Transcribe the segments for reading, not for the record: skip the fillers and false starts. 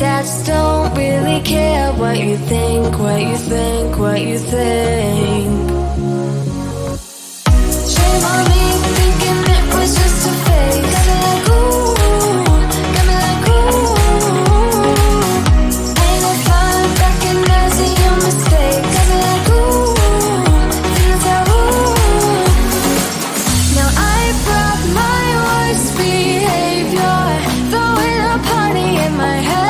I just don't really care what you think, what you think, what you think. Shame on me thinking it was just a phase. Got me like ooh, got me like ooh. Ain't no fun recognizing your mistakes. Got me like ooh, feels like ooh. Now I brought my worst behavior, throwing a party in my head.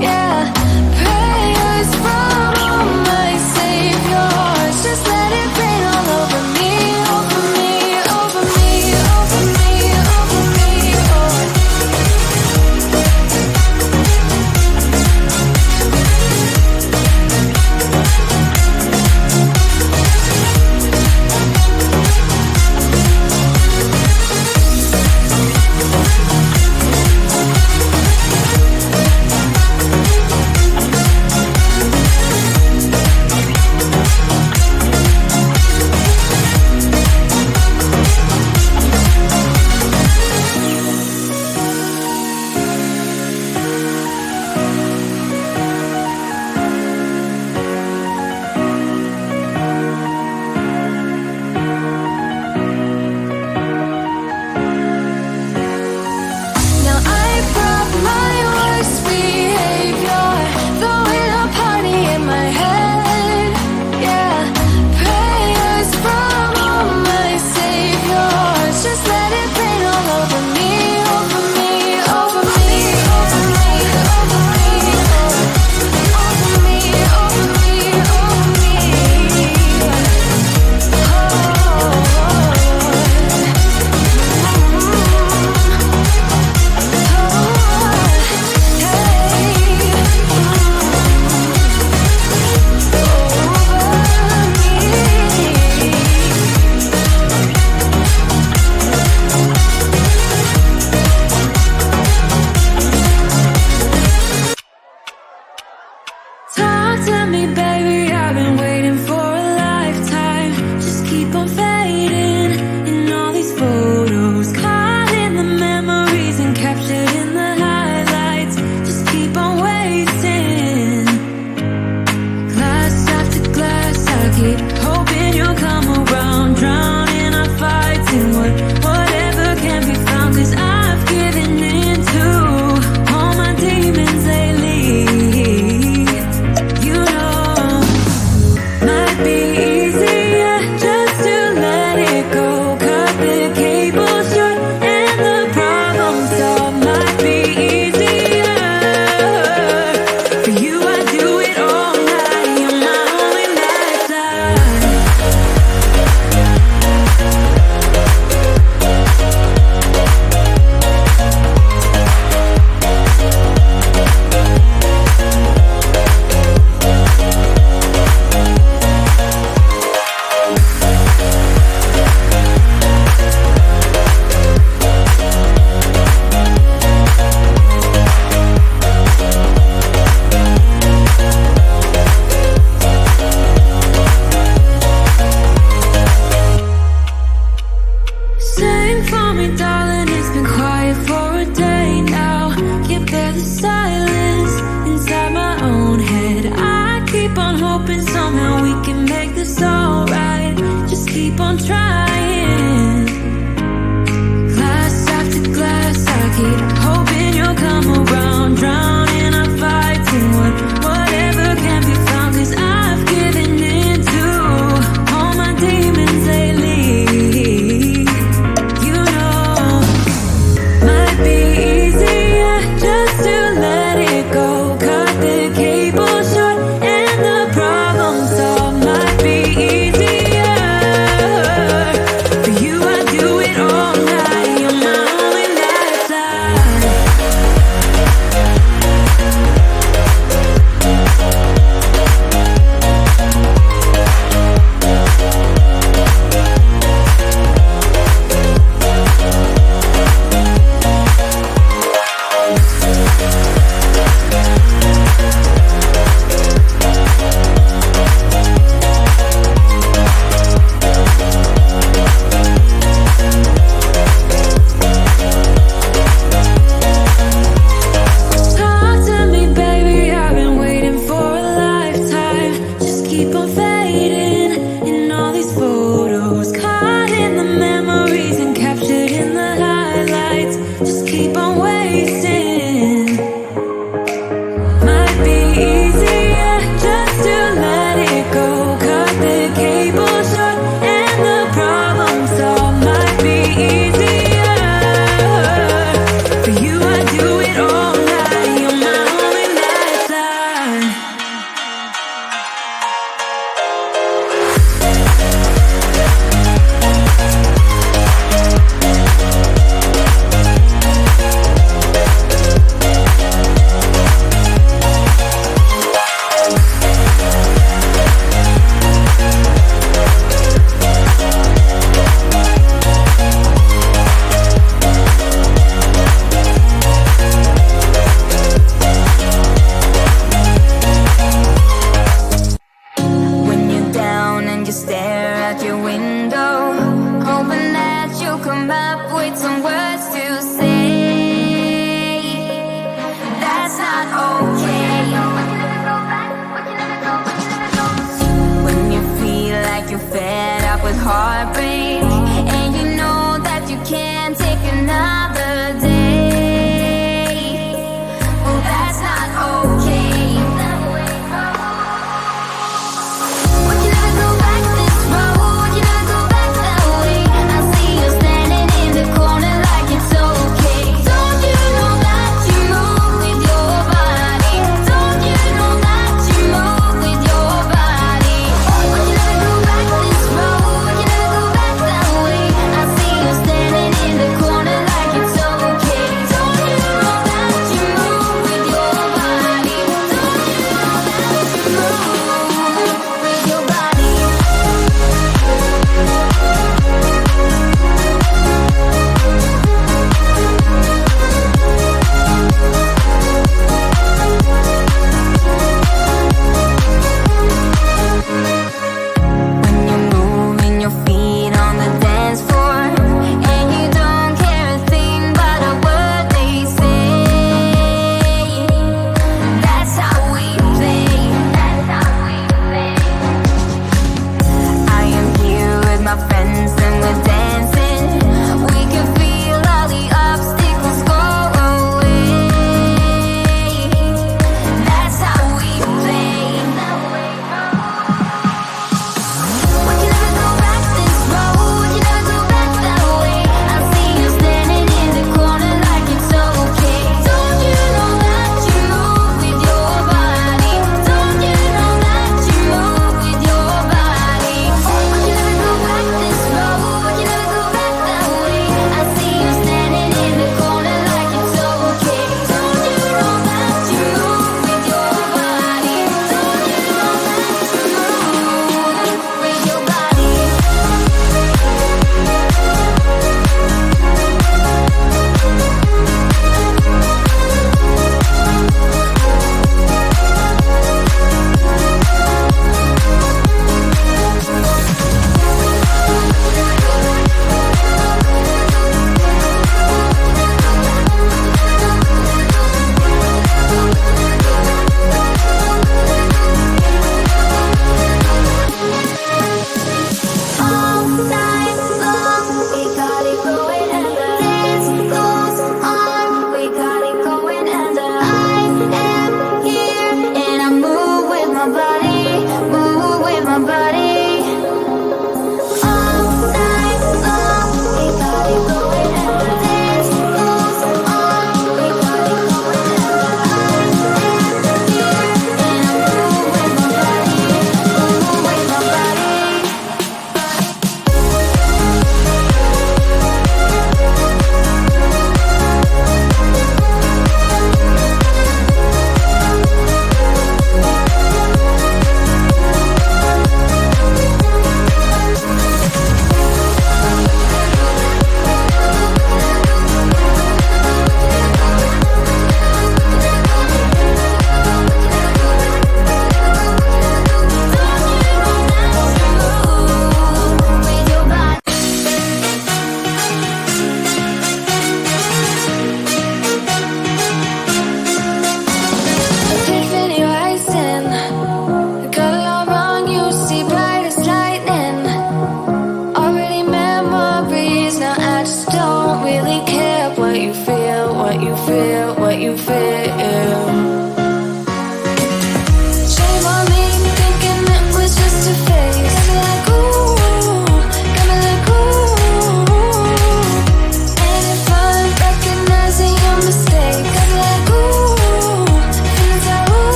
Yeah, prayers from all my saviors. Just let it rain all over me, over me, over me, over me, over me. Now I brought my worst behavior, throwing a party in my head. Yeah, prayers from all my saviors. Just let it rain all over me, over me, over me, over me, over me, over me, over me, over me. Talk to me, baby, I've been waiting for a lifetime. Just keep on fading in all these photos, caught in the memories and captured in the highlights. Just keep on wasting. Glass after glass, I keep hoping you'll come around, drowning our fights in whatever can be found. 'Cause I've given in to all my demons lately. You know, might be easier just to let it go. Cut the cable short and the problem solved. Might be easier for you. I do it all night. You're my only lifeline. Sing for me, darling, it's been quiet for a day now. Can't bear the silence inside my own head. I keep on hoping somehow we can make this alright. Just keep on trying. Glass after glass, I keep hoping you'll come around, drowning our fights in whatever can be found. 'Cause I've given in to all my demons lately. You know, might be easier just to let it go. Cut the cable short and the problem solved. Might be easier fed up with heartbreak, and you know that you can't take another day. Well, that's not okay. We can never go back this road, we can never go back that way. I see you standing in the corner like it's okay. Don't you know that you move with your body? Don't you know that you move with your body? We can never go back this road, we can never go back that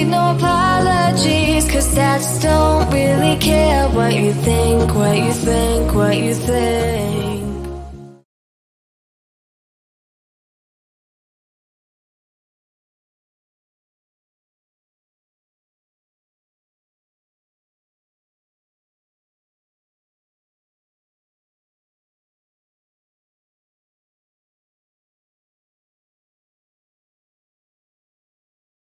need no apologies, 'cause stats don't really care what you think, what you think, what you think.